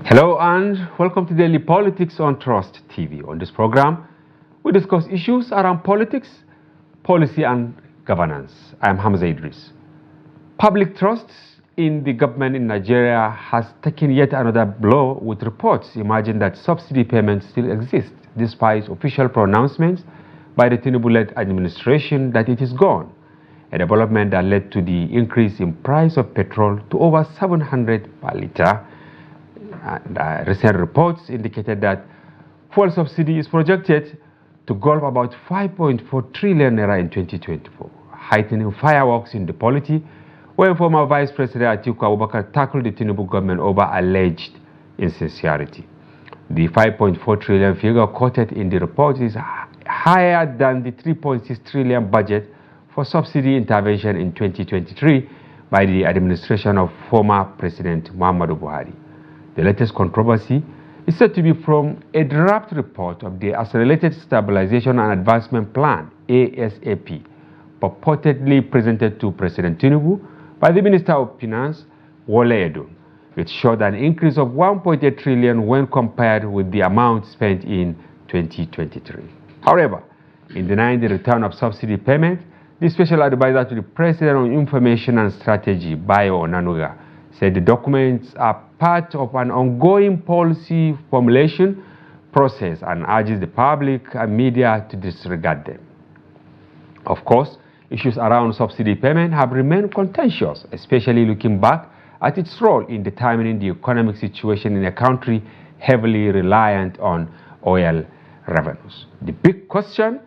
Hello and welcome to Daily Politics on Trust TV. On this program, we discuss issues around politics, policy and governance. I am HAMZA IDRIS. Public trust in the government in Nigeria has taken yet another blow with reports emerging that subsidy payments still exist despite official pronouncements by the Tinubu-led administration that it is gone, a development that led to the increase in price of petrol to over 700 per litre. And recent reports indicated that fuel subsidy is projected to gulp about 5.4 trillion naira in 2024, heightening fireworks in the polity when former Vice President Atiku Abubakar tackled the Tinubu government over alleged insincerity. The 5.4 trillion figure quoted in the report is higher than the 3.6 trillion budget for subsidy intervention in 2023 by the administration of former President Muhammadu Buhari. The latest controversy is said to be from a draft report of the Accelerated Stabilization and Advancement Plan, ASAP, purportedly presented to President Tinubu by the Minister of Finance, Wole Edun, which showed an increase of 1.8 trillion when compared with the amount spent in 2023. However, in denying the return of subsidy payment, the Special Advisor to the President on Information and Strategy, Bayo Onanuga, said the documents are part of an ongoing policy formulation process and urges the public and media to disregard them. Of course, issues around subsidy payment have remained contentious, especially looking back at its role in determining the economic situation in a country heavily reliant on oil revenues. The big question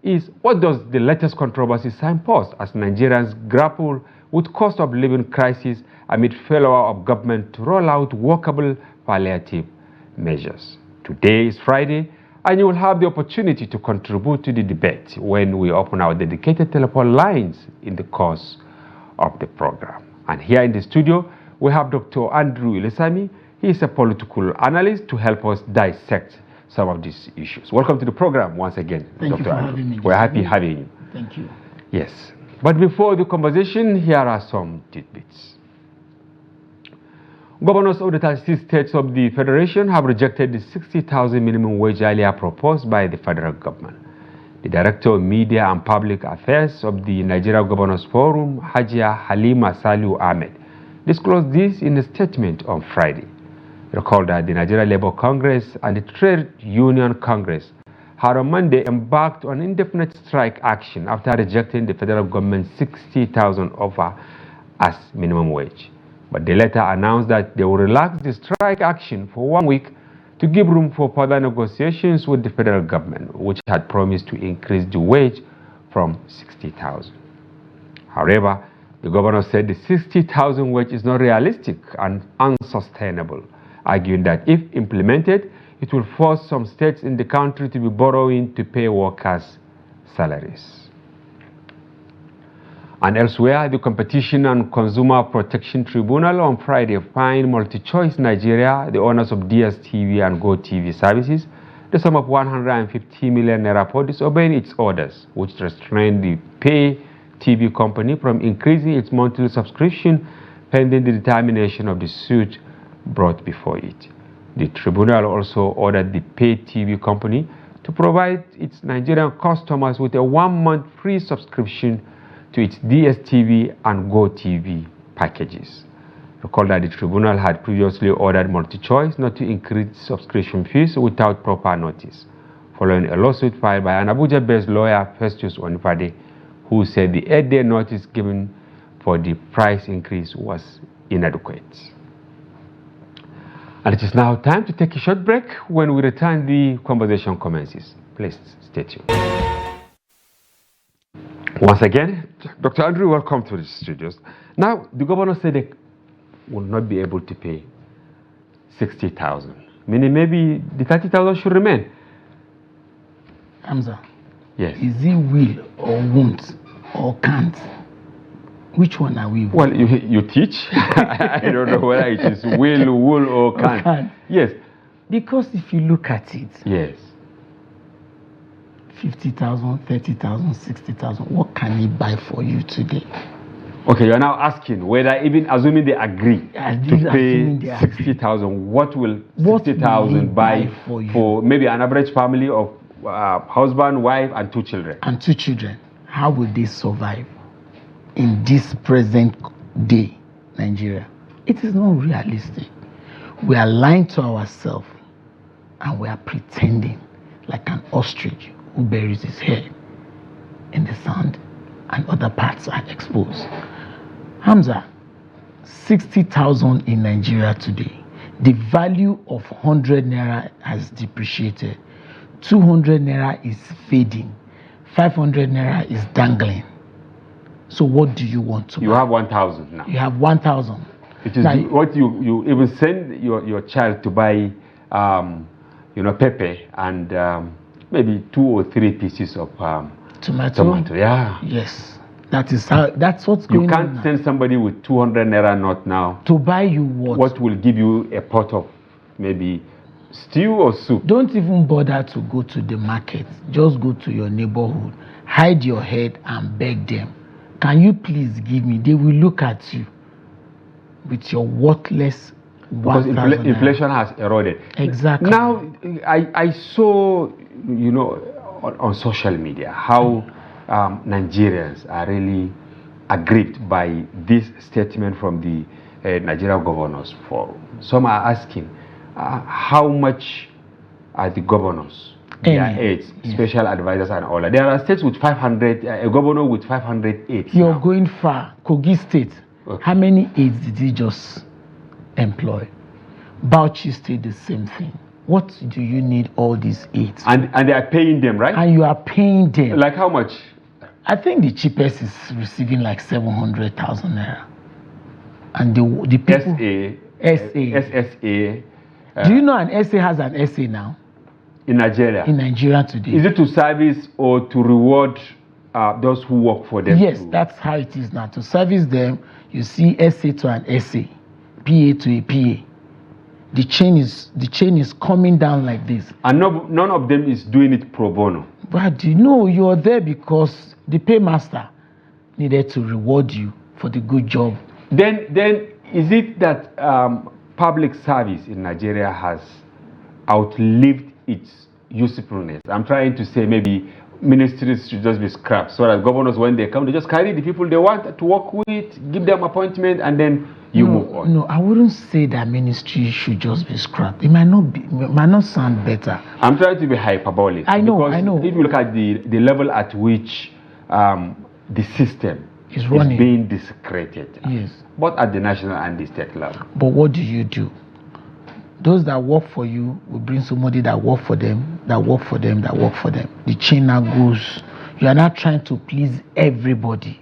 is, what does the latest controversy signpost as Nigerians grapple with cost of living crisis amid failure of government to roll out workable palliative measures? Today is Friday, and you will have the opportunity to contribute to the debate when we open our dedicated telephone lines in the course of the program. And here in the studio, we have Dr. LLESANMI. He is a political analyst to help us dissect some of these issues. Welcome to the program once again, Thank Dr. you for having me. We're happy having you. Thank you. Yes. But before the conversation, here are some tidbits. Governors of the 36 states of the Federation have rejected the 60,000 minimum wage earlier proposed by the federal government. The Director of Media and Public Affairs of the Nigeria Governors Forum, Hajia Halima Saliu Ahmed, disclosed this in a statement on Friday. Recall that the Nigeria Labour Congress and the Trade Union Congress had on Monday embarked on indefinite strike action after rejecting the federal government's 60,000 offer as minimum wage. But they later announced that they will relax the strike action for 1 week to give room for further negotiations with the federal government, which had promised to increase the wage from 60,000. However, the governor said the 60,000 wage is not realistic and unsustainable, arguing that if implemented, it will force some states in the country to be borrowing to pay workers' salaries. And elsewhere, the Competition and Consumer Protection Tribunal on Friday fined MultiChoice Nigeria, the owners of DSTV and GoTV services, the sum of 150 million naira for disobeying its orders, which restrained the pay TV company from increasing its monthly subscription pending the determination of the suit brought before it. The tribunal also ordered the pay TV company to provide its Nigerian customers with a 1-month free subscription to its DSTV and GoTV packages. Recall that the tribunal had previously ordered MultiChoice not to increase subscription fees without proper notice, following a lawsuit filed by an Abuja-based lawyer, Festus Onifade, who said the 8-day notice given for the price increase was inadequate. And it is now time to take a short break. When we return, the conversation commences. Please stay tuned. Once again, Dr. Andrew, welcome to the studios. Now, the governor said they will not be able to pay 60,000, meaning maybe the 30,000 should remain. HAMZA. Yes. Is it will or won't or can't? Which one are we? Well, you teach. I don't know whether it is will or can't. Yes. Because if you look at it, yes, 50,000, 30,000, 60,000, what can it buy for you today? Okay, you're now asking whether, even assuming they agree to pay 60,000, what will 60,000 buy for maybe an average family of husband, wife, and 2 children? And 2 children. How will they survive in this present day, Nigeria? It is not realistic. We are lying to ourselves, and we are pretending like an ostrich who buries his head in the sand and other parts are exposed. HAMZA, 60,000 in Nigeria today. The value of 100 naira has depreciated. 200 naira is fading. 500 naira is dangling. So what do you want to buy? You have 1,000 now. You have 1,000. It is now, what you even send your child to buy, pepper and maybe 2 or 3 pieces of tomato. Yeah. Yes. That's what's going on. You can't send somebody with 200 naira note now to buy you what? What will give you a pot of maybe stew or soup? Don't even bother to go to the market. Just go to your neighborhood, hide your head and beg them. Can you please give me? They will look at you with your worthless. Because inflation has eroded. Exactly. Now, I saw, on social media how Nigerians are really aggrieved by this statement from the Nigeria Governors Forum. Some are asking, how much are the governors, their aides, special advisors and all that? There are states with 500, a governor with 500 aides. You're going far. Kogi State, how many aides did he just employ? Bauchi State, the same thing. What do you need all these aides? And they are paying them, right? And you are paying them. Like how much? I think the cheapest is receiving like 700,000 naira. And the people... SA. Do you know an SA has an SA now? In Nigeria? In Nigeria today. Is it to service or to reward those who work for them? Yes, that's how it is now. To service them, you see SA to an SA, PA to a PA. The chain is coming down like this. And none of them is doing it pro bono. But you're there because the paymaster needed to reward you for the good job. Then is it that public service in Nigeria has outlived its usefulness? I'm trying to say maybe ministries should just be scrapped so that governors, when they come, they just carry the people they want to work with, give them appointment, and then move on. No, I wouldn't say that ministry should just be scrapped. It might not sound better. I'm trying to be hyperbolic. I know. If you look at the level at which the system is being desecrated, yes, both at the national and the state level. But what do? Those that work for you will bring somebody that work for them, that work for them, that work for them. The chain now goes. You are not trying to please everybody.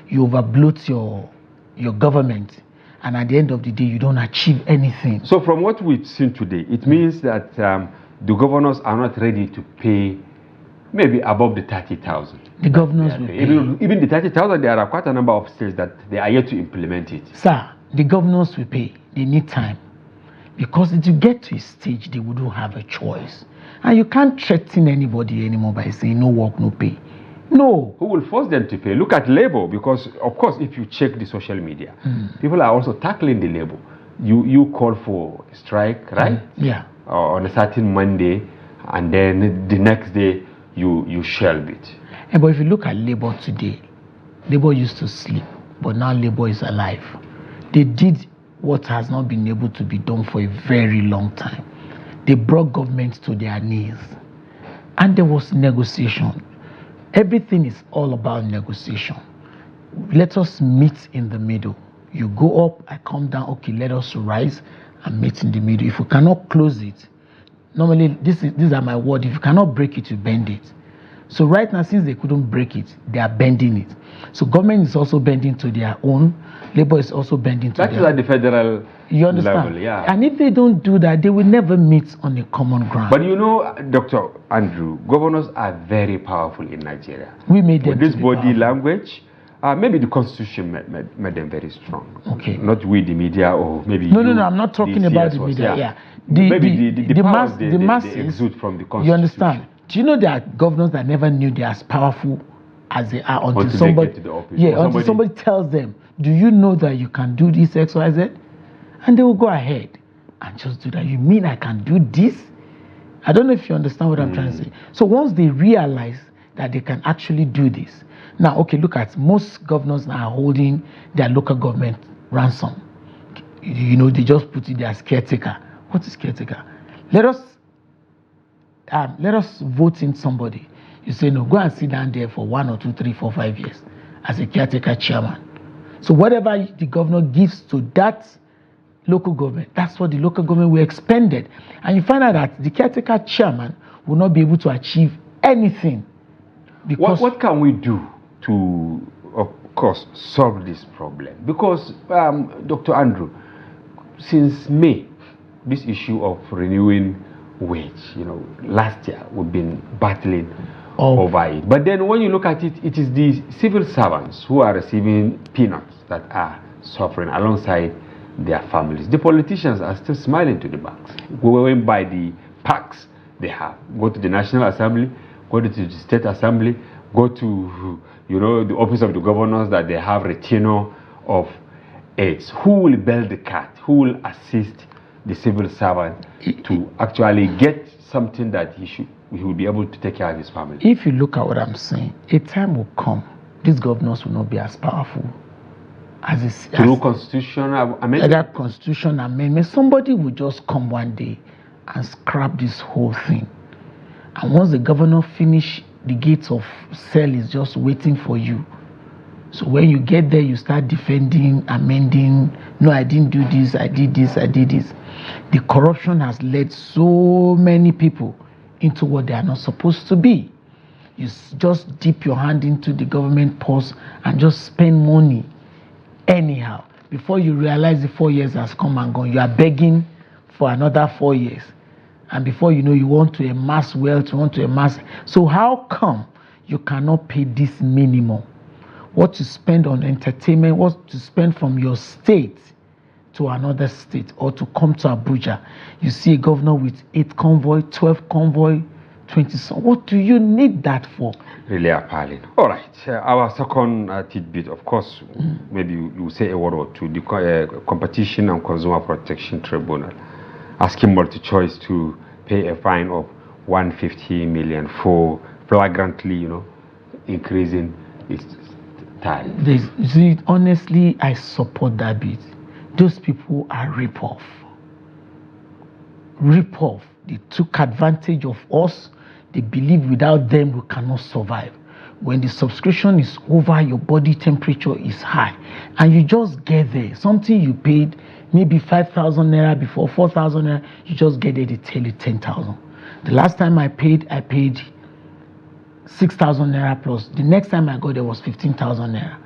You overbloat your government. And at the end of the day, you don't achieve anything. So from what we've seen today, it means that the governors are not ready to pay maybe above the 30,000. The governors will pay. Even the 30,000, there are quite a number of states that they are yet to implement it. Sir, the governors will pay. They need time. Because to get to a stage, they wouldn't have a choice. And you can't threaten anybody anymore by saying no work, no pay. No. Who will force them to pay? Look at labor, because of course if you check the social media, people are also tackling the labor. You call for a strike, right? Yeah. On a certain Monday, and then the next day you shelve it. But if you look at labor today, labor used to sleep, but now labor is alive. They did what has not been able to be done for a very long time. They brought government to their knees, and there was negotiation. Everything is all about negotiation. Let us meet in the middle. You go up, I come down. Okay, let us rise and meet in the middle. If you cannot close it, normally these are my words. If you cannot break it, you bend it. So right now, since they couldn't break it, they are bending it. So government is also bending to their own. Labor is also bending to that their is at the federal you understand? level, yeah. And if they don't do that, they will never meet on a common ground. But Dr. Andrew, governors are very powerful in Nigeria. We made them with this body powerful. Language. Maybe the constitution made them very strong. Okay. Not we, the media, or maybe No, I'm not talking about the media. Yeah. The masses they exude from the constitution. You understand? Do you know there are governors that never knew they're as powerful as they are until Until somebody they get to the office. yeah, Or until somebody tells them, do you know that you can do this XYZ? And they will go ahead and just do that. You mean I can do this? I don't know if you understand what I'm trying to say. So once they realize that they can actually do this, now, okay, look at most governors now are holding their local government ransom. You know, they just put it there as caretaker. What is caretaker? Let us vote in somebody. You say, no, go and sit down there for 1 or 2, 3, 4, 5 years as a caretaker chairman. So whatever the governor gives to that local government, that's what the local government will expend. And you find out that the caretaker chairman will not be able to achieve anything. Because what can we do to, of course, solve this problem? Because, Dr. Andrew, since May, this issue of renewing wage, last year we've been battling over it. But then when you look at it, it is the civil servants who are receiving peanuts that are suffering alongside their families. The politicians are still smiling to the banks, going by the packs they have. Go to the National Assembly, go to the State Assembly, go to the office of the governors that they have retainer of aides. Who will bail the cat? Who will assist the civil servant to actually get something that he will be able to take care of his family? If you look at what I'm saying, a time will come, these governors will not be as powerful as through constitutional amendment. That constitution amendment, somebody will just come one day and scrap this whole thing. And once the governor finish, the gates of cell is just waiting for you. So when you get there, you start defending, amending. No, I didn't do this, I did this, I did this. The corruption has led so many people into what they are not supposed to be. You just dip your hand into the government purse and just spend money anyhow. Before you realize the 4 years has come and gone, you are begging for another 4 years. And before you know, you want to amass wealth, you want to amass. So how come you cannot pay this minimum? What to spend on entertainment, what to spend from your state to another state, or to come to Abuja. You see a governor with 8 convoy, 12 convoy, 20 some. What do you need that for? Really appalling. All right. Our second tidbit, of course, maybe you say a word or two. The Competition and Consumer Protection Tribunal asking MultiChoice to pay a fine of 150 million for flagrantly, increasing its tariff. See, honestly, I support that bit. Those people are rip-off. Rip-off. They took advantage of us. They believe without them we cannot survive. When the subscription is over, your body temperature is high, and you just get there. Something you paid maybe 5,000 naira before, 4,000 naira, you just get there, they tell you 10,000. The last time I paid 6,000 naira plus. The next time I got there was 15,000 naira.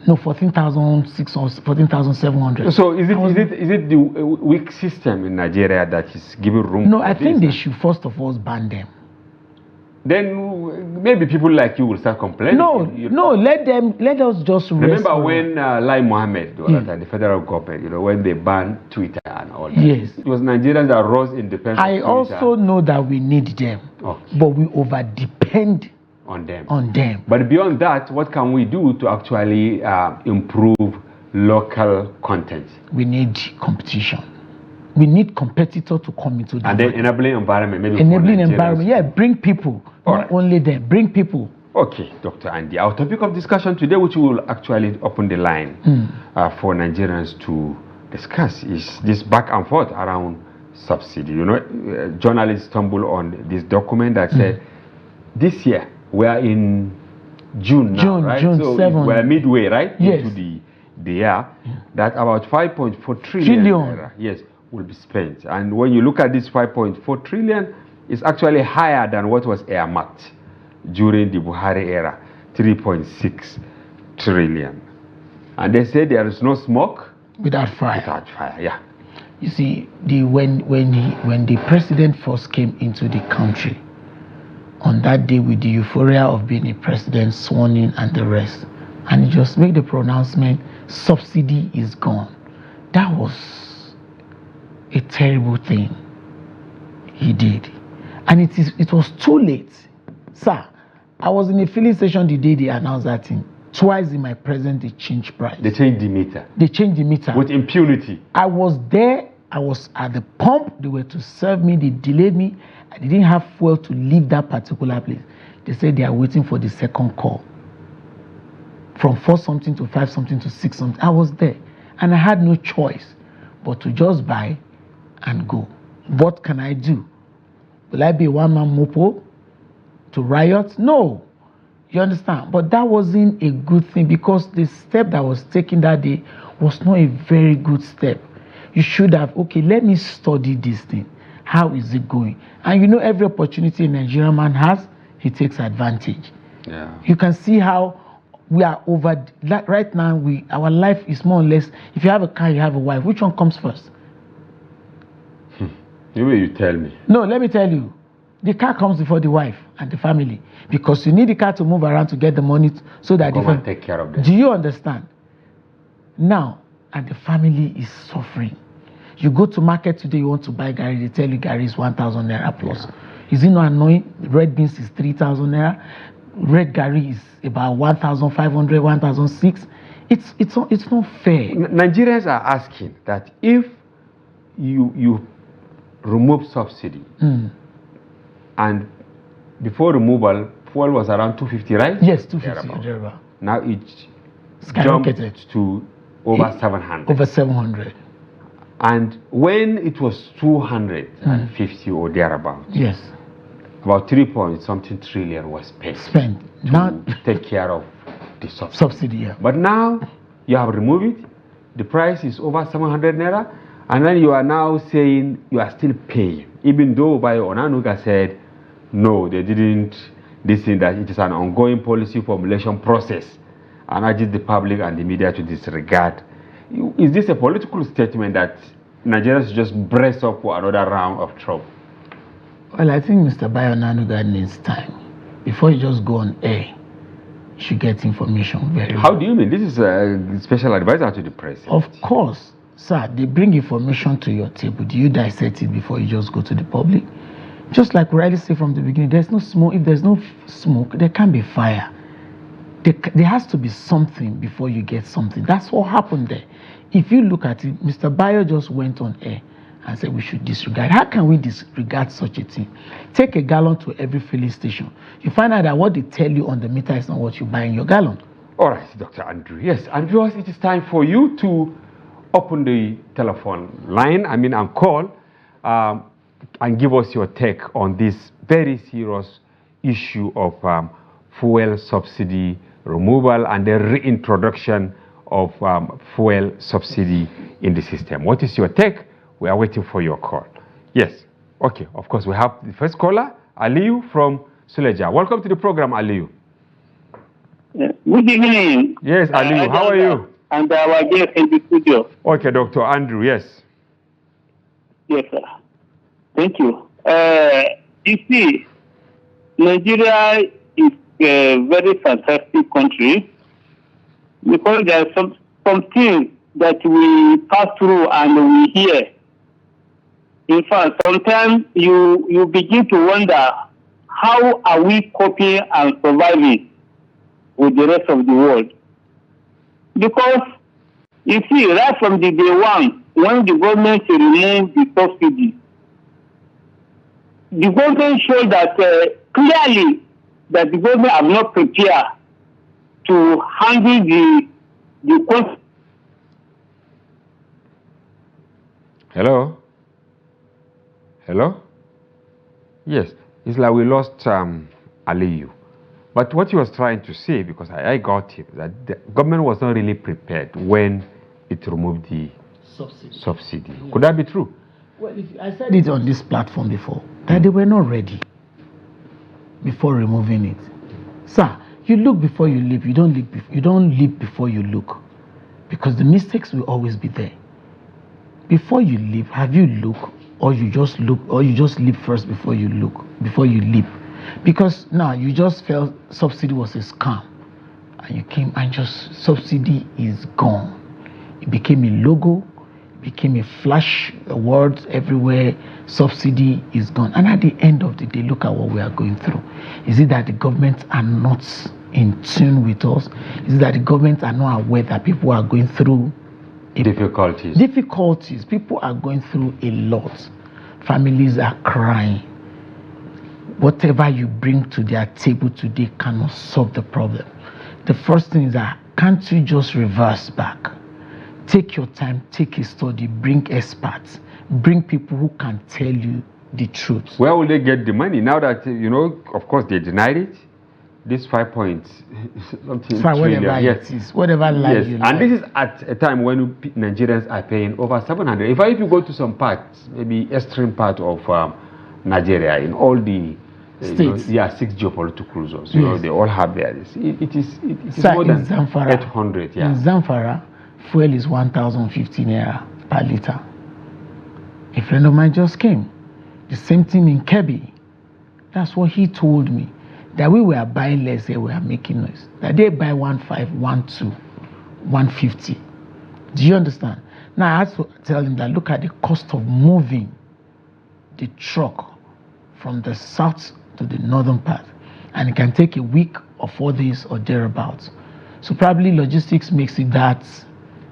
No, 14,600, 14,700. So is it the weak system in Nigeria that is giving room? No, I think they should first of all ban them. Then maybe people like you will start complaining. No, let us just remember when Lai Mohammed, the federal government, when they banned Twitter and all that. Yes. It was Nigerians that rose in defense of Twitter. I also know that we need them, but we over depend on them. But beyond that, what can we do to actually improve local content? We need competition. We need competitors to come into the and then enabling environment, maybe enabling environment. Yeah, bring people. Not only them, bring people. Okay, Dr. Andy. Our topic of discussion today, which we will actually open the line for Nigerians to discuss, is this back and forth around subsidy. Journalists stumble on this document that said this year we are in June now, right? June so 7. We're midway, right? Yes. Into the year that about 5.4 trillion naira, yes, will be spent. And when you look at this 5.4 trillion, it's actually higher than what was earmarked during the Buhari era, 3.6 trillion. And they say there is no smoke without fire. Without fire, yeah. You see, when the president first came into the country, on that day with the euphoria of being a president, sworn in and the rest, and he just made the pronouncement, subsidy is gone. That was a terrible thing he did. And it was too late. Sir, I was in a filling station the day they announced that thing. Twice in my presence, they changed price. They changed the meter. They changed the meter. With impunity. I was there. I was at the pump. They were to serve me. They delayed me. I didn't have fuel to leave that particular place. They said they are waiting for the second call. From 4 something to 5 something to 6 something. I was there. And I had no choice but to just buy and go. What can I do? Will I be a one-man mopo to riot? No. You understand? But that wasn't a good thing because the step that was taken that day was not a very good step. You should have, okay, let me study this thing. How is it going? And you know, every opportunity a Nigerian man has, he takes advantage. Yeah. You can see how we are over, right now, our life is more or less, if you have a car, you have a wife, which one comes first? You tell me. No, let me tell you. The car comes before the wife and the family because you need the car to move around to get the money so that Come and take care of them. Do you understand? Now, and the family is suffering. You go to market today, you want to buy Gary, they tell you Gary is 1,000 naira plus. Yeah. Is it not annoying? Red beans is 3,000 naira. Red Gary is about 1,500, 1,006. It's not fair. Nigerians are asking that if you remove subsidy, and before removal, fuel was around 250, right? Yes, 250. Now it skyrocketed jumped to over 700. Over 700. And when it was 250 or thereabout, yes, about 3 trillion was spent now to take care of the subsidy. Yeah. But now you have removed it. The price is over 700 naira, and then you are now saying you are still paying, even though Bayo Onanuga said no, they didn't. This thing that it is an ongoing policy formulation process, and urges the public and the media to disregard. Is this a political statement that Nigerians should just brace up for another round of trouble? Well, I think Mr. Bayo Onanuga needs time. Before you just go on air, you should get information very well. How do you mean? This is a special advisor to the president. Of course, sir. They bring information to your table. Do you dissect it before you just go to the public? Just like we already say from the beginning, there's no smoke. If there's no smoke, there can't be fire. There has to be something before you get something. That's what happened there. If you look at it, Mr. Bayo just went on air and said we should disregard. How can we disregard such a thing? Take a gallon to every filling station. You find out that what they tell you on the meter is not what you buy in your gallon. All right, Dr. Andrew. Yes, and viewers, it is time for you to open the telephone line, and call, and give us your take on this very serious issue of fuel subsidy removal and the reintroduction of fuel subsidy in the system. What is your take? We are waiting for your call. Yes. Okay. Of course, we have the first caller, Aliyu from Suleja. Welcome to the program, Aliyu. Good evening. Yes, Aliyu. How are you? And our guest in the studio. Okay, Dr. Andrew. Yes. Yes, sir. Thank you. You see, Nigeria is a very fantastic country because there are some things that we pass through and we hear. In fact, sometimes you begin to wonder, how are we coping and surviving with the rest of the world? Because, you see, right from the day one, when the government removed the subsidy, the government showed that clearly that the government have not prepared to handle the cost. Hello? Hello? Yes, it's like we lost Aliyu. But what he was trying to say, because I got him, that the government was not really prepared when it removed the subsidy. Yes. Could that be true? Well, I said it on this platform before, that they were not ready before removing it. Sir, you look before you leap. You don't leap before you look, because the mistakes will always be there. Before you leap, have you looked, or you just look, or you just leap first before you look, before you leap? Because now you just felt subsidy was a scam, and you came and just subsidy is gone. It became a logo, became a flash word everywhere. Subsidy is gone. And at the end of the day, look at what we are going through. Is it that the government are not in tune with us? Is it that the government are not aware that people are going through difficulties? People are going through a lot. Families are crying. Whatever you bring to their table today cannot solve the problem. The first thing is that can't you just reverse back? Take your time, take a study, bring experts, bring people who can tell you the truth. Where will they get the money now that, of course, they denied it? This 5 points, something trillion. It is, whatever lie you like. And this is at a time when Nigerians are paying over 700. If you go to some parts, maybe extreme part of Nigeria, in all the states, 6 geopolitical zones, they all have theirs. It is more than Zamfara, 800. In Zamfara, fuel is 1,050 naira per liter. A friend of mine just came. The same thing in Kebbi. That's what he told me. That we were buying less, they were making noise. That they buy 1.5, 1.2, 150. Do you understand? Now I had to tell him that look at the cost of moving the truck from the south to the northern part. And it can take a week or 4 days or thereabouts. So probably logistics makes it that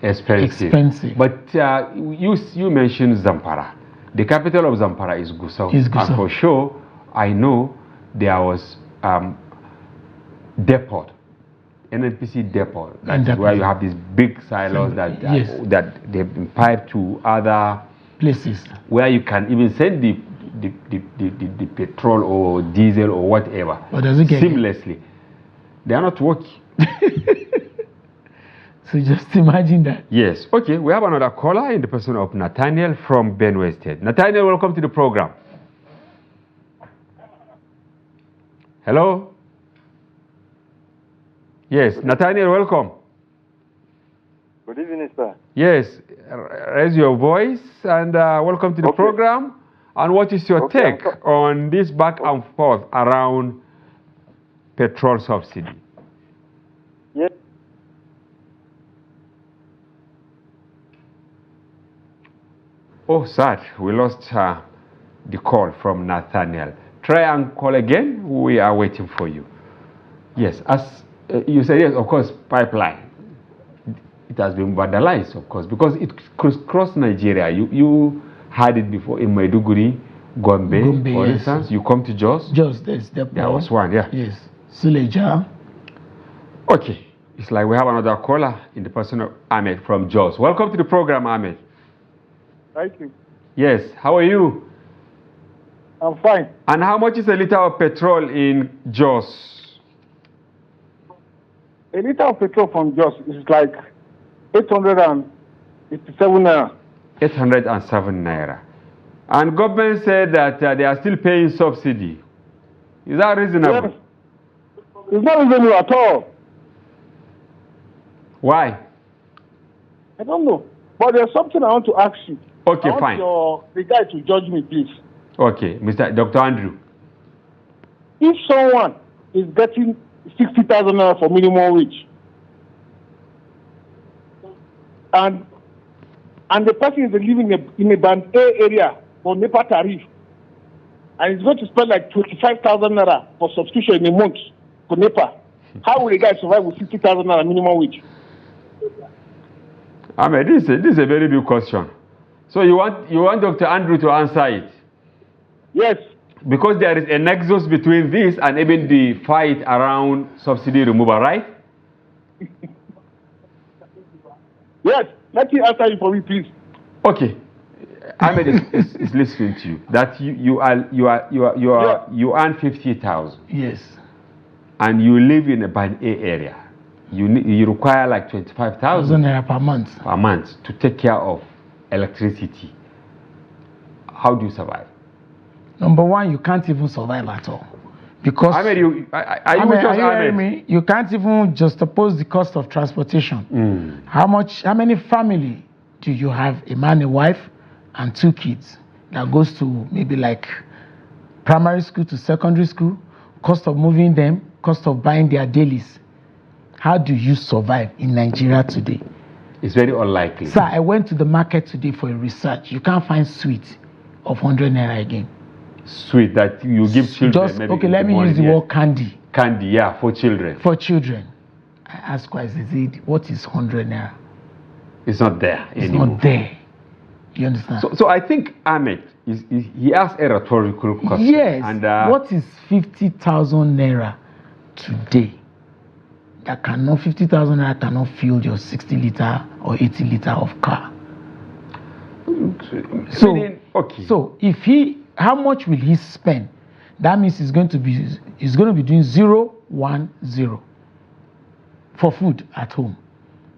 expensive. But you mentioned Zamfara. The capital of Zamfara is Gusau. And for sure, I know there was depot, NNPC depot. That is where you have these big silos that they've been piped to other places where you can even send the petrol or diesel or whatever seamlessly. They are not working. So just imagine that. Yes. Okay, we have another caller in the person of Nathaniel from Benue State. Nathaniel, welcome to the program. Hello? Yes, Nathaniel, welcome. Good evening, sir. Yes, raise your voice and welcome to the program. And what is your take on this back and forth around petrol subsidy? Yes. Oh, sad. We lost the call from Nathaniel. Try and call again. We are waiting for you. Yes, as you said, yes, of course, pipeline. It has been vandalized, of course, because it crossed Nigeria. You had it before in Maiduguri, Gombe, for instance. You come to Jos. Jos, there was one, yeah. Yes. Suleja. Okay. It's like we have another caller in the person of Ahmed from Jos. Welcome to the program, Ahmed. Thank you. Yes. How are you? I'm fine. And how much is a liter of petrol in Jos? A liter of petrol from Jos is like 887 naira. 807 naira. And government said that they are still paying subsidy. Is that reasonable? Yes. It's not reasonable at all. Why? I don't know. But there's something I want to ask you. Okay, fine. The guy to judge me, please. Okay, Dr. Andrew. If someone is getting 60,000 naira for minimum wage, and the person is living in a band A area for NEPA tariff, and he's going to spend like 25,000 naira for subscription in a month for NEPA, how will the guy survive with 60,000 naira minimum wage? I mean, this is a very big question. So you want Dr. Andrew to answer it? Yes. Because there is a nexus between this and even the fight around subsidy removal, right? Yes. Let me answer you for me, please. Okay. Ahmed is listening to you. That you earn 50,000. Yes. And you live in a band A area. You require like 25,000 naira per month. Per month to take care of electricity. How do you survive? Number one, you can't even survive at all. Because you can't even juxtapose the cost of transportation. How many family do you have? A man, a wife, and 2 kids that goes to maybe like primary school to secondary school, cost of moving them, cost of buying their dailies. How do you survive in Nigeria today? It's very unlikely. Sir, I went to the market today for a research. You can't find sweet of 100 naira again. Sweet that you give children. Just, maybe okay, let me use the word candy. Candy, yeah, for children. For children. I asked quite, what is 100 naira? It's not there anymore. It's not there. You understand? So I think Ahmed, he asked a rhetorical question. Yes. And, what is 50,000 naira today? That 50,000 naira cannot fuel your 60 liter or 80 liter of car. So if how much will he spend? That means he's going to be doing 0, 1, 0 for food at home.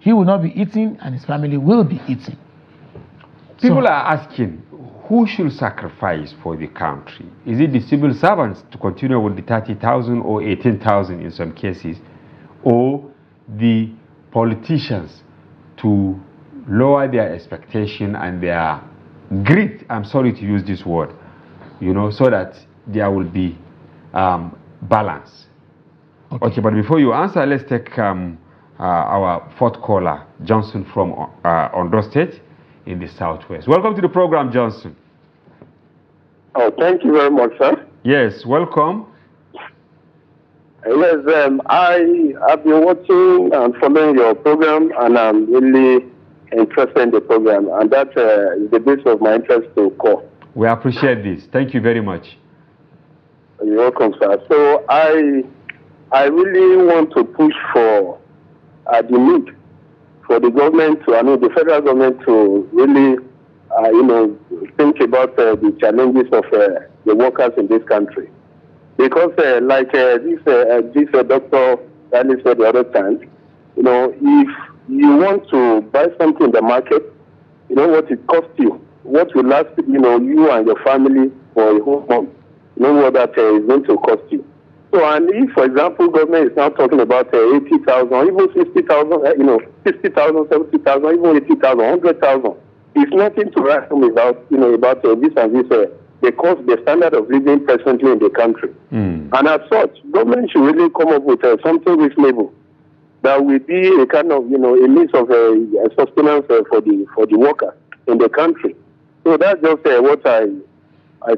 He will not be eating, and his family will be eating. People are asking, who should sacrifice for the country? Is it the civil servants to continue with the 30,000 or 18,000 in some cases, or the politicians to lower their expectation and their greed? I'm sorry to use this word, so that there will be balance. Okay, but before you answer, let's take our fourth caller, Johnson from Ondo State in the Southwest. Welcome to the program, Johnson. Oh, thank you very much, sir. Yes, welcome. Yes, I have been watching and following your program, and I'm really interested in the program, and that is the base of my interest to call. We appreciate this. Thank you very much. You're welcome, sir. So I really want to push for the need for the government the federal government to really, think about the challenges of the workers in this country. Because like this doctor Danny said the other time, if you want to buy something in the market, you know what it costs you, what will last, you and your family for a whole month. You know what that is going to cost you. So, and if, for example, government is now talking about 80,000, even 60,000, 60,000, 70,000, even 80,000, 100,000, it's nothing to write home about, about this and this, because the standard of living presently in the country. And as such, government should really come up with something reasonable that will be a kind of, a means of sustenance for the worker in the country. So that's just what I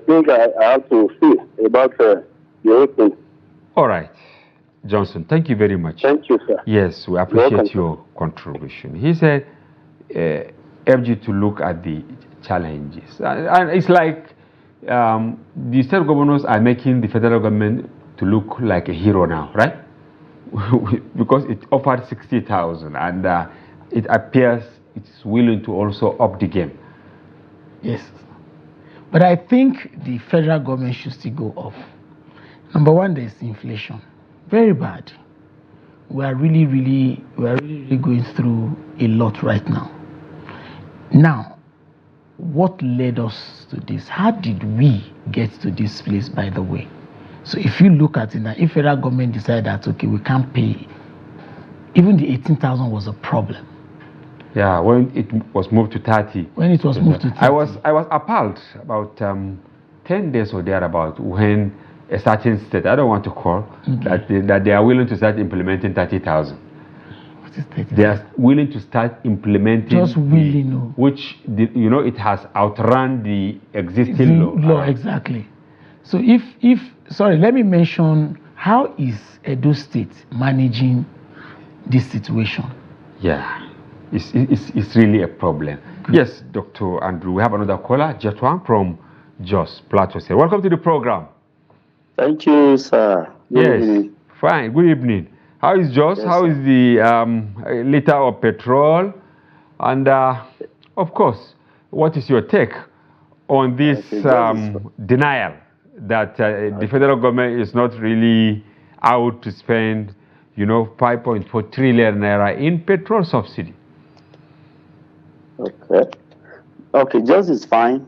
think I have to say about the whole thing. All right, Johnson, thank you very much. Thank you, sir. Yes, we appreciate your contribution. He said, urge you to look at the challenges. And it's like the state governors are making the federal government to look like a hero now, right? Because it offered 60,000 and it appears it's willing to also up the game. Yes. But I think the federal government should still go up. Number one, there's inflation. Very bad. We are really going through a lot right now. Now, what led us to this? How did we get to this place, by the way? So if you look at it now, if federal government decided that, okay, we can't pay, even the 18,000 was a problem. Yeah, when it was moved to 30. When it was moved to 30. I was appalled about 10 days or thereabout when a certain state, I don't want to call, that they are willing to start implementing 30,000. What is 30,000? They are willing to start implementing. Just willing, which, it has outrun the existing law. Exactly. So sorry, let me mention, how is Edo State managing this situation? Yeah, it's really a problem. Good. Yes, Dr. Andrew, we have another caller, Jetwan from Jos Plateau. Welcome to the program. Thank you, sir. Good evening. Fine. Good evening. How is Jos? Yes, how is the liter of petrol? And of course, what is your take on this denial that the federal government is not really out to spend, 5.4 trillion naira in petrol subsidy? Okay, Jos is fine.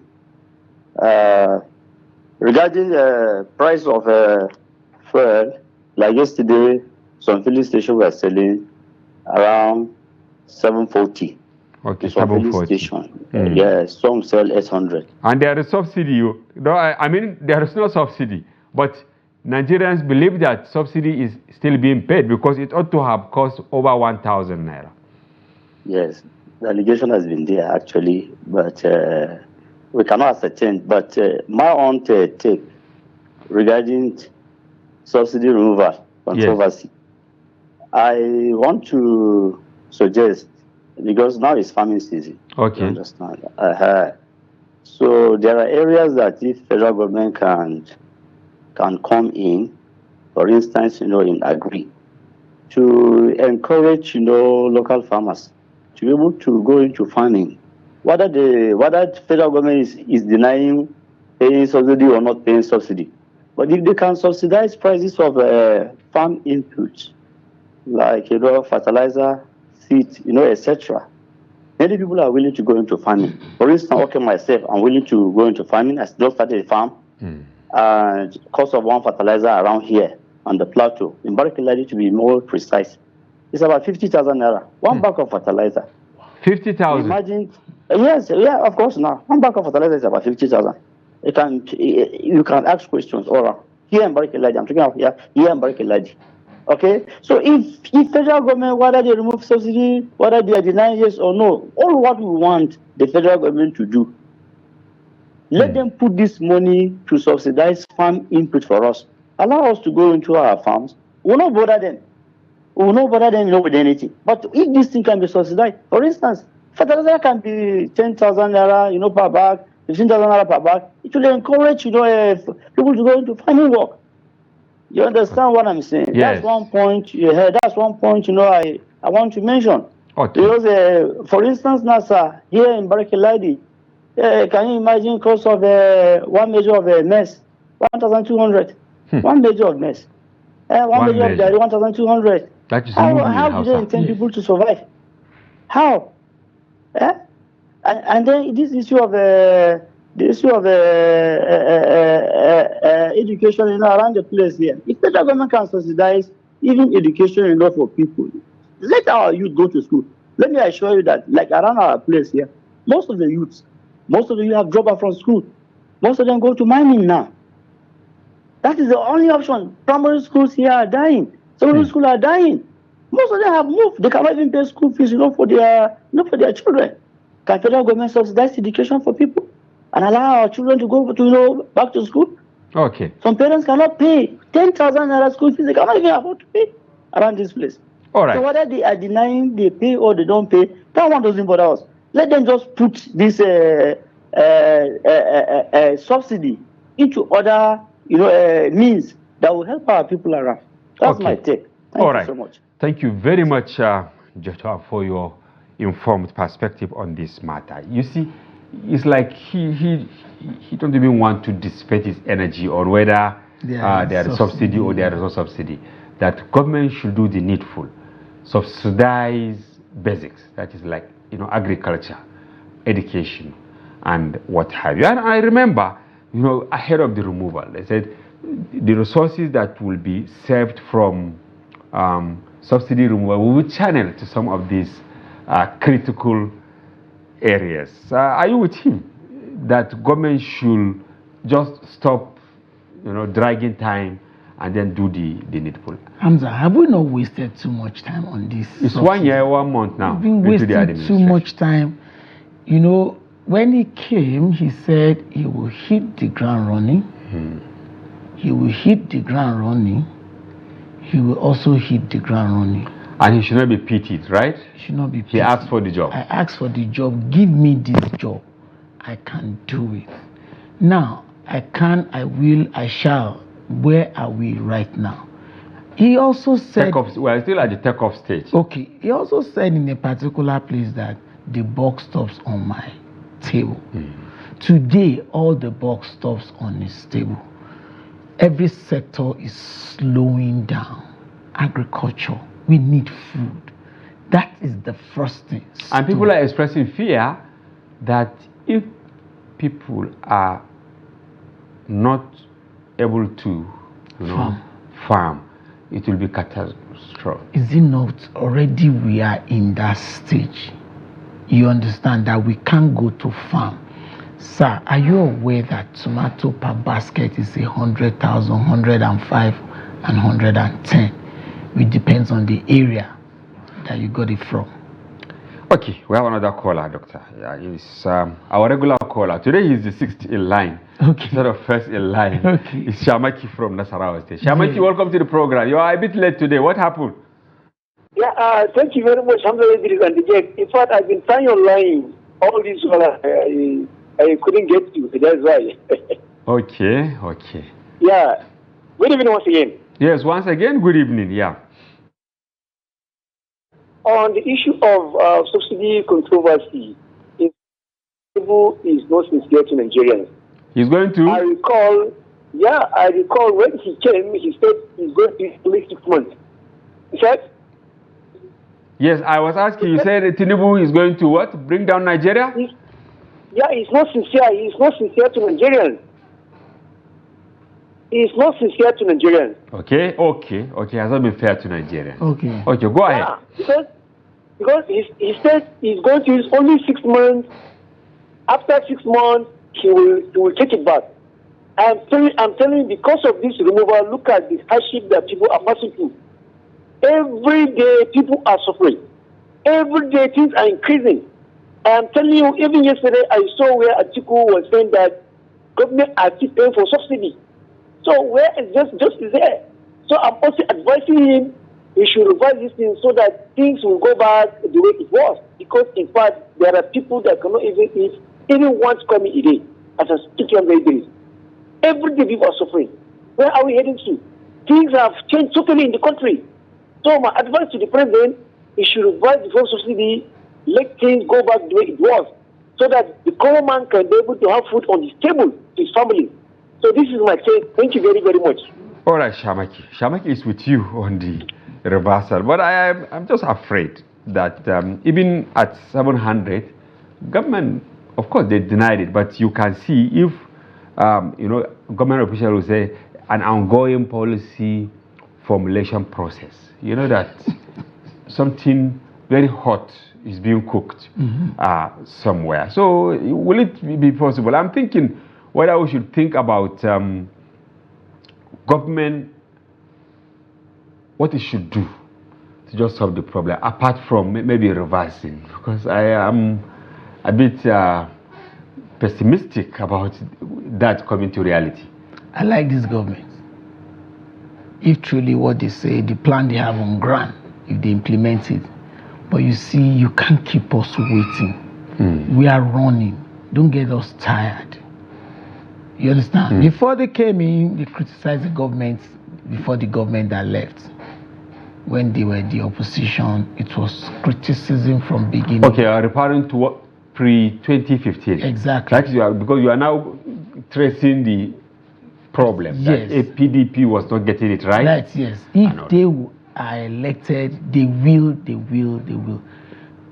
Regarding the price of fuel, like yesterday, some filling stations were selling around 740. Okay, some 740. Yes, some sell 800. And there is subsidy. I mean, there is no subsidy, but Nigerians believe that subsidy is still being paid because it ought to have cost over 1,000 naira. Yes, the allegation has been there actually, but we cannot ascertain. But my own take regarding subsidy removal controversy, I want to suggest, because now it's farming season. Okay. You understand? So there are areas that if federal government can come in, for instance, in agri, to encourage, local farmers to be able to go into farming. Whether federal government is denying paying subsidy or not paying subsidy, but if they can subsidize prices of farm inputs, like fertilizer, seed, etc., many people are willing to go into farming. For instance, myself, I'm willing to go into farming. I just started a farm. And cost of one fertilizer around here on the plateau, in Barkeladi to be more precise, it's about 50,000 naira. One bag of fertilizer. 50,000? Imagine, yes, of course now. One bag of fertilizer is about 50,000. You can ask questions or here in Barkeladi. I'm talking about here in Barkeladi. Okay, so if federal government, whether they remove subsidy, whether they are denying yes or no, all what we want the federal government to do, let them put this money to subsidize farm input for us. Allow us to go into our farms. We'll not bother them. We will not bother them with anything. But if this thing can be subsidized, for instance, fertilizer can be 10,000 naira, per bag, 15,000 naira per bag. It will encourage, people to go into farming work. You understand what I'm saying? Yes. That's one point. That's one point. I want to mention. Okay. Because, for instance, NASA here in Barkeladi, can you imagine cost of one measure of maize, 1,200. One measure of maize. One measure of dairy, 1,200. That is how do they intend people to survive? How? And then this issue of education, around the place here. If the government can subsidize even education, for people, let our youth go to school. Let me assure you that, like around our place here, most of the youth have dropped out from school. Most of them go to mining now. That is the only option. Primary schools here are dying. Secondary schools are dying. Most of them have moved. They cannot even pay school fees, for their children. Can federal government subsidize education for people and allow our children to go to back to school? Okay. Some parents cannot pay 10,000 naira school fees. They cannot even afford to pay around this place. All right. So whether they are denying they pay or they don't pay, that one doesn't bother us. Let them just put this subsidy into other means that will help our people around. That's my take. Thank you so much. Thank you very much, Joshua, for your informed perspective on this matter. You see, it's like he don't even want to dissipate his energy on whether there is subsidy or there is no subsidy. That government should do the needful, subsidize basics. That is like agriculture, education, and what have you. And I remember, ahead of the removal, they said the resources that will be saved from subsidy removal will be channeled to some of these critical areas. Are you with him that government should just stop, dragging time and then do the needful? Hamza, have we not wasted too much time on this? It's 1 year, 1 month now. We've been wasting too much time. When he came, he said he will hit the ground running. He will hit the ground running. He will also hit the ground running. And he should not be pitied, right? He should not be pitied. He asked for the job. I asked for the job. Give me this job. I can do it. Now, I can, I will, I shall. Where are we right now? He also said... We're still at the take-off stage. Okay. He also said in a particular place that the buck stops on my table. Today, all the buck stops on his table. Every sector is slowing down. Agriculture. We need food. That is the first thing. And people are expressing fear that if people are not able to farm, it will be catastrophic. Is it not already we are in that stage? You understand that we can't go to farm. Sir, are you aware that tomato per basket is 100,000, 105, and 110? It depends on the area that you got it from. Okay, we have another caller, Doctor. Yeah, he's our regular caller. Today he's the 6th in line. Okay. Instead of first in line. Okay. It's Shamaki from Nasarawa State. Shamaki, welcome to the program. You are a bit late today. What happened? Yeah, thank you very much, HAMZA and DJ. In fact, I've been trying online all this while I couldn't get you. That's why. Okay. Yeah. Good evening once again. Yes, once again, good evening. Yeah. On the issue of subsidy controversy, tinubu is not sincere to Nigerians. He's going to? I recall when he came, he said he's going to be only 6 months. He said? Yes, I was asking, you said Tinubu is going to what? Bring down Nigeria? He's not sincere. He's not sincere to Nigerians. He's not sincere to Nigerians. Okay. Has not been fair to Nigeria. Okay, go ahead. Because he said he's going to use only 6 months. After 6 months, he will take it back. I'm telling you, because of this removal, look at the hardship that people are passing through. Every day, people are suffering. Every day, things are increasing. I'm telling you, even yesterday, I saw where Atiku was saying that government are still paying for subsidy. So where is justice there? So I'm also advising him he should revise this thing so that things will go back the way it was. Because in fact, there are people that cannot even eat even once coming a day. As I speak on the days. Every day people are suffering. Where are we heading to? Things have changed totally in the country. So my advice to the president, he should revise the fuel subsidy, let things go back the way it was, so that the common man can be able to have food on his table to his family. So this is my take. Thank you very, very much. All right, Shamaki. Shamaki is with you on the reversal. But I'm just afraid that even at 700, government, of course, they denied it. But you can see if, government officials will say an ongoing policy formulation process. You know that something very hot is being cooked somewhere. So will it be possible? I'm thinking whether we should think about government, what it should do to just solve the problem, apart from maybe reversing, because I am a bit pessimistic about that coming to reality. I like this government. If truly what they say, the plan they have on ground, if they implement it. But you see, you can't keep us waiting. We are running. Don't get us tired. You understand? Before they came in, they criticized the government, before the government that left. When they were the opposition, it was criticism from beginning. Okay, referring to what pre-2015. Exactly. Because you are now tracing the problem. Yes. That PDP was not getting it right. Right, yes. If they are elected, they will.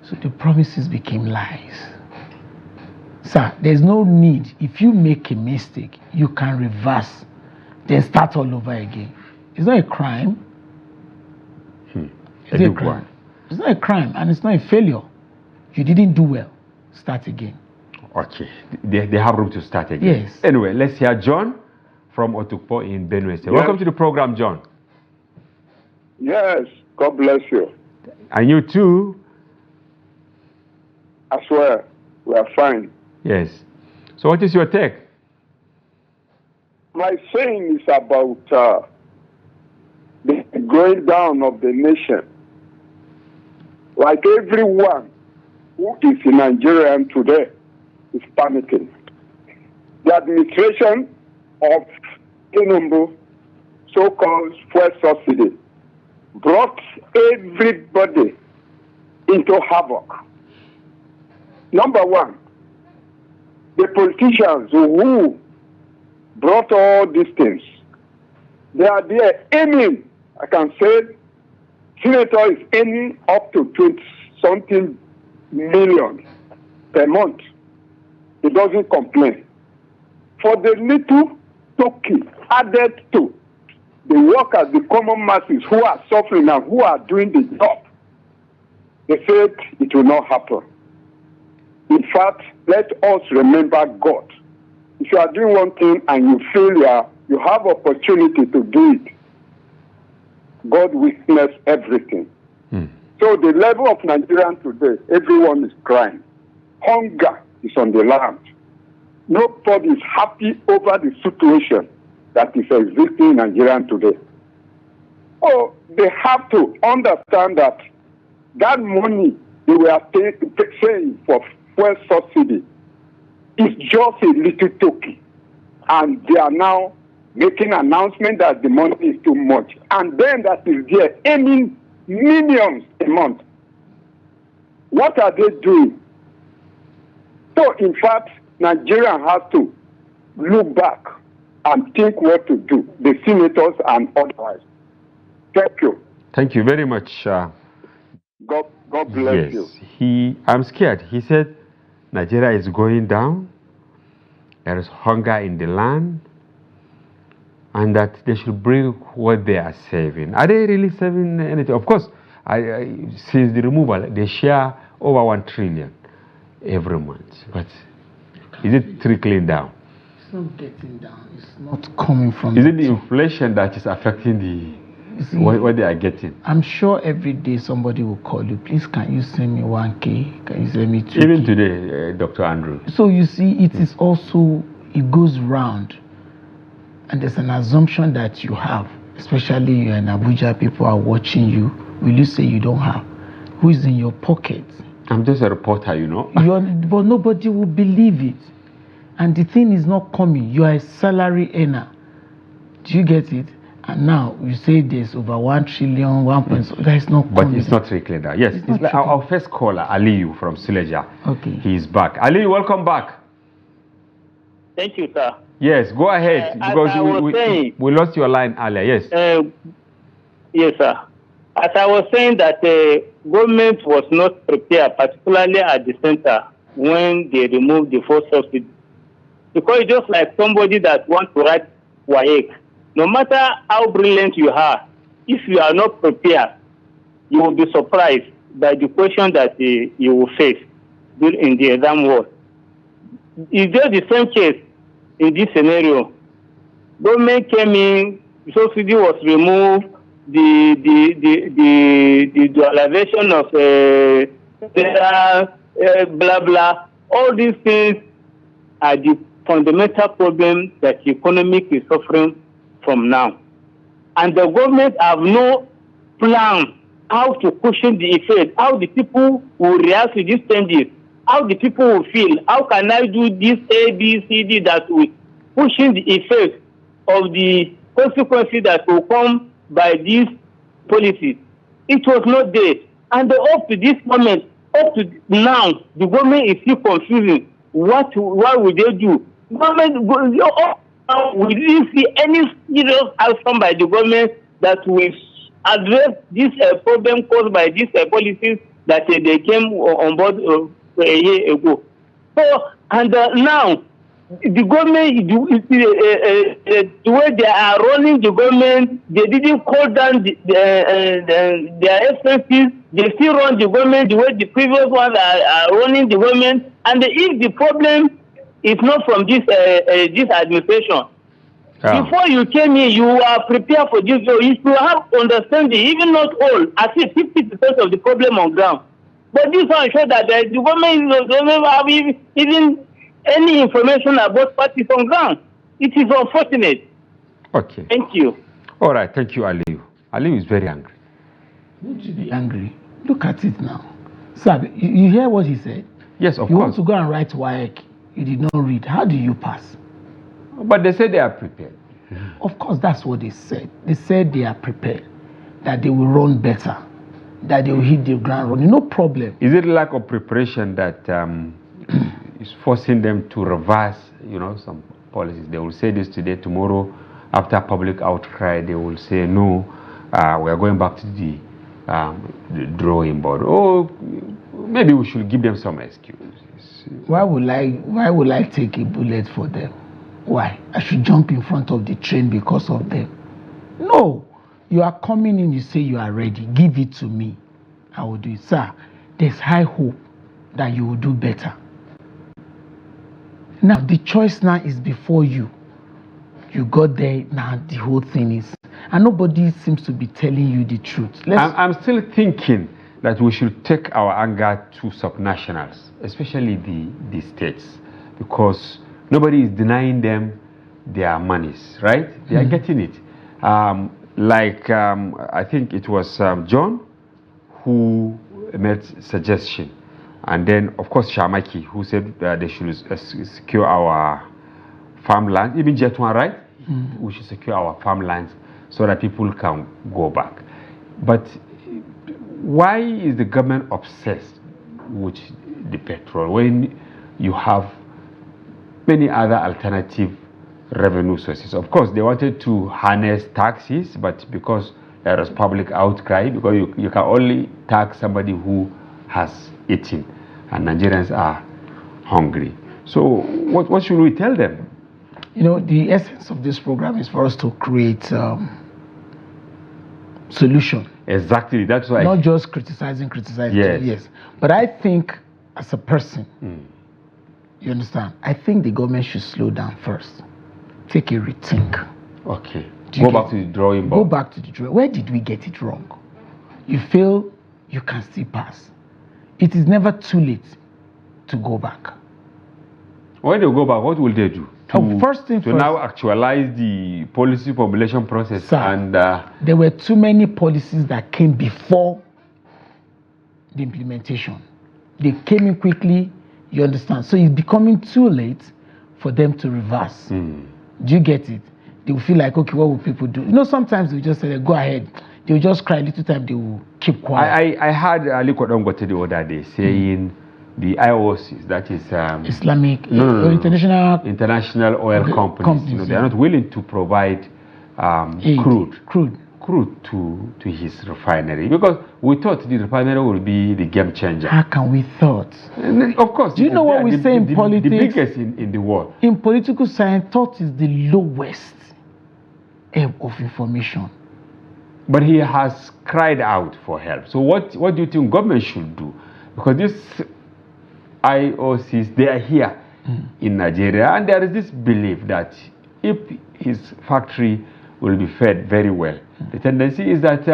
So the promises became lies. Sir, there's no need. If you make a mistake, you can reverse, then start all over again. It's not a crime. It's a crime. It's not a crime, and it's not a failure. You didn't do well. Start again. Okay. They have room to start again. Yes. Anyway, let's hear John from Otukpo in Benue State. Yes. Welcome to the program, John. Yes. God bless you. And you too. I swear, we are fine. Yes. So what is your take? My saying is about the going down of the nation. Like everyone who is in Nigeria today is panicking. The administration of tinubu, so-called fuel subsidy, brought everybody into havoc. Number one, the politicians who brought all these things, they are there aiming, I can say, senator is aiming up to 20-something million per month. He doesn't complain. For the little token added to the workers, the common masses who are suffering and who are doing the job, they said it will not happen. In fact, let us remember God. If you are doing one thing and you fail, you have opportunity to do it. God witness everything. So the level of Nigerian today, everyone is crying. Hunger is on the land. Nobody is happy over the situation that is existing in Nigeria today. So they have to understand that that money they were paying for fuel subsidy is just a little token. And they are now making an announcement that the money is too much. And then that is there aiming millions a month. What are they doing? So in fact, Nigeria has to look back and think what to do, the senators and otherwise. Thank you. Thank you very much. God bless you. I'm scared. He said Nigeria is going down. There is hunger in the land. And that they should bring what they are saving. Are they really saving anything? Of course, since the removal, they share over 1 trillion every month. But is it trickling down? It's not getting down. It's not coming from. Is it the inflation that is affecting what they are getting? I'm sure every day somebody will call you. Please, can you send me 1K? Can you send me 2K? Even today, Dr. Andrew. So you see, it is also, it goes round. And there's an assumption that you have, especially you're in Abuja, people are watching you. Will you say you don't have? Who is in your pocket? I'm just a reporter, you know. But nobody will believe it. And the thing is not coming. You are a salary earner. Do you get it? And now you say there's over 1 trillion, 1.0. That is not coming. But it's not trickling down. Yes, it's like our first caller, Aliyu from Suleja. Okay. He's back. Aliyu, welcome back. Thank you, sir. Yes, go ahead, because we lost your line earlier. Yes. Yes, sir. As I was saying that the government was not prepared, particularly at the center, when they removed the fuel subsidy. Because it's just like somebody that wants to write WAEC. No matter how brilliant you are, if you are not prepared, you will be surprised by the question that you will face in the exam hall. It's just the same case in this scenario. Government came in, subsidy was removed, the dualization of blah blah. All these things are the fundamental problem that the economy is suffering from now. And the government have no plan how to cushion the effect, how the people will react to these changes, how the people will feel, how can I do this A, B, C, D that will cushion the effect of the consequences that will come by these policies. It was not there. And up to this moment, up to now, the government is still confusing. What will they do? Government, we didn't see any serious action by the government that will address this problem caused by these policies that they came on board a year ago. So, and now, the government, the way they are running the government, they didn't cut down their expenses. They still run the government the way the previous ones are running the government. And if the problem is not from this administration, before you came here, you are prepared for this. So you should have understanding, even not all, I see 50% of the problem on ground. But this one shows that the government doesn't have even any information about what is on ground. It is unfortunate. Okay. Thank you. All right. Thank you, Aliyu. Aliyu is very angry. Would you be angry? Look at it now. Sir, you hear what he said? Yes, of course. You want to go and write WAEC. You did not read. How do you pass? But they said they are prepared. Of course, that's what they said. They said they are prepared, that they will run better, that they will hit the ground running. No problem. Is it lack of preparation that is forcing them to reverse, some policies? They will say this today, tomorrow, after public outcry, they will say, no, we are going back to the drawing board. Or maybe we should give them some excuses. Why would I take a bullet for them? Why? I should jump in front of the train because of them? No. You are coming in, you say you are ready. Give it to me. I will do it. Sir, there's high hope that you will do better. Now, the choice now is before you. You got there, now the whole thing is... And nobody seems to be telling you the truth. I'm still thinking that we should take our anger to subnationals, especially the states, because nobody is denying them their monies, right? They are getting it. I think it was John who made suggestion, and then of course Shamaki who said they should secure our farmland, even Jetwan, right? We should secure our farmlands so that people can go back. But why is the government obsessed with the petrol when you have many other alternative revenue sources? Of course, they wanted to harness taxes, but because there is public outcry, because you can only tax somebody who has eaten, and Nigerians are hungry. So what should we tell them? You know, the essence of this program is for us to create solution. Exactly, that's why. Not just criticizing. Yes. But I think as a person, you understand, I think the government should slow down first. Take a rethink. Okay. Go back to the drawing board. Go back to the drawing. Where did we get it wrong? You feel you can still pass. It is never too late to go back. When they go back, what will they do? First thing first, now actualize the policy formulation process. Sir, and there were too many policies that came before the implementation. They came in quickly, you understand. So it's becoming too late for them to reverse. Do you get it? They will feel like, okay, what will people do? You know, sometimes they will just say, go ahead. They will just cry a little time, they will keep quiet. I heard Ali Kodongote the other day saying the IOCs, that is Islamic, international oil companies, you know, they are not willing to provide crude to his refinery, because we thought the refinery will be the game changer. How can we thought? And of course, do you know what we say in politics? The biggest in the world. In political science, thought is the lowest ebb of information. But he has cried out for help. So what do you think government should do? Because this IOCs, they are here in Nigeria, and there is this belief that if his factory will be fed very well, the tendency is that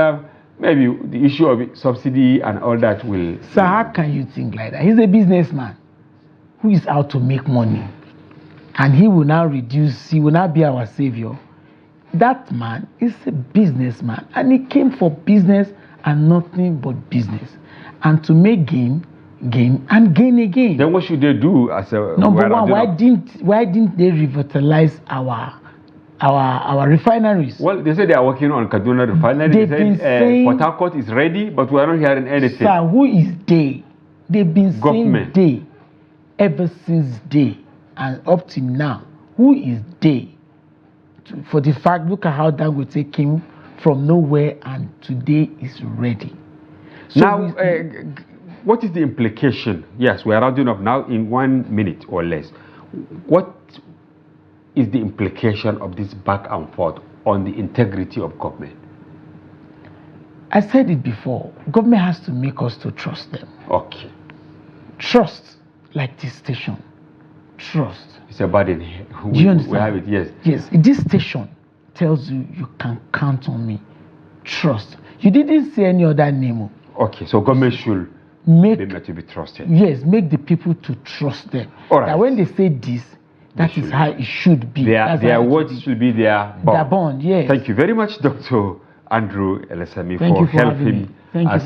maybe the issue of subsidy and all that will... So how can you think like that? He's a businessman who is out to make money, and he will now be our savior. That man is a businessman, and he came for business and nothing but business, and to make gain and gain again. Then what should they do as a... Number one, why didn't they revitalize our refineries? Well, they say they are working on Kaduna refinery. They said Port Harcourt is ready, but we are not hearing anything. Sir, who is they? They've been saying they ever since day and up to now. Who is they? For the fact, look at how Dangote came from nowhere and today is ready. So now, what is the implication? Yes, we are rounding up now in 1 minute or less. What is the implication of this back and forth on the integrity of government? I said it before. Government has to make us to trust them. Okay. Trust, like this station. Trust. It's a burden here. Do you understand? We have it, yes. Yes. This station tells you you can count on me. Trust. You didn't say any other name. Okay, so government should make them to be trusted. Yes, make the people to trust them. All right. That when they say this, that is how it should be. Their words should be their bond. Their bond, yes. Thank you very much, Dr. Andrew LLESANMI, for helping us,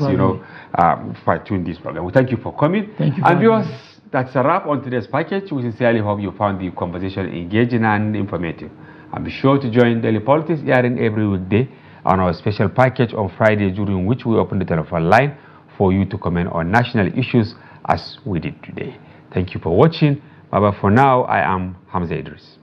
fine-tune this program. Well, thank you for coming. Thank you. And viewers, that's a wrap on today's package. We sincerely hope you found the conversation engaging and informative. And be sure to join Daily Politics airing every weekday on our special package on Friday, during which we open the telephone line for you to comment on national issues as we did today. Thank you for watching. Bye-bye for now. I am HAMZA IDRIS.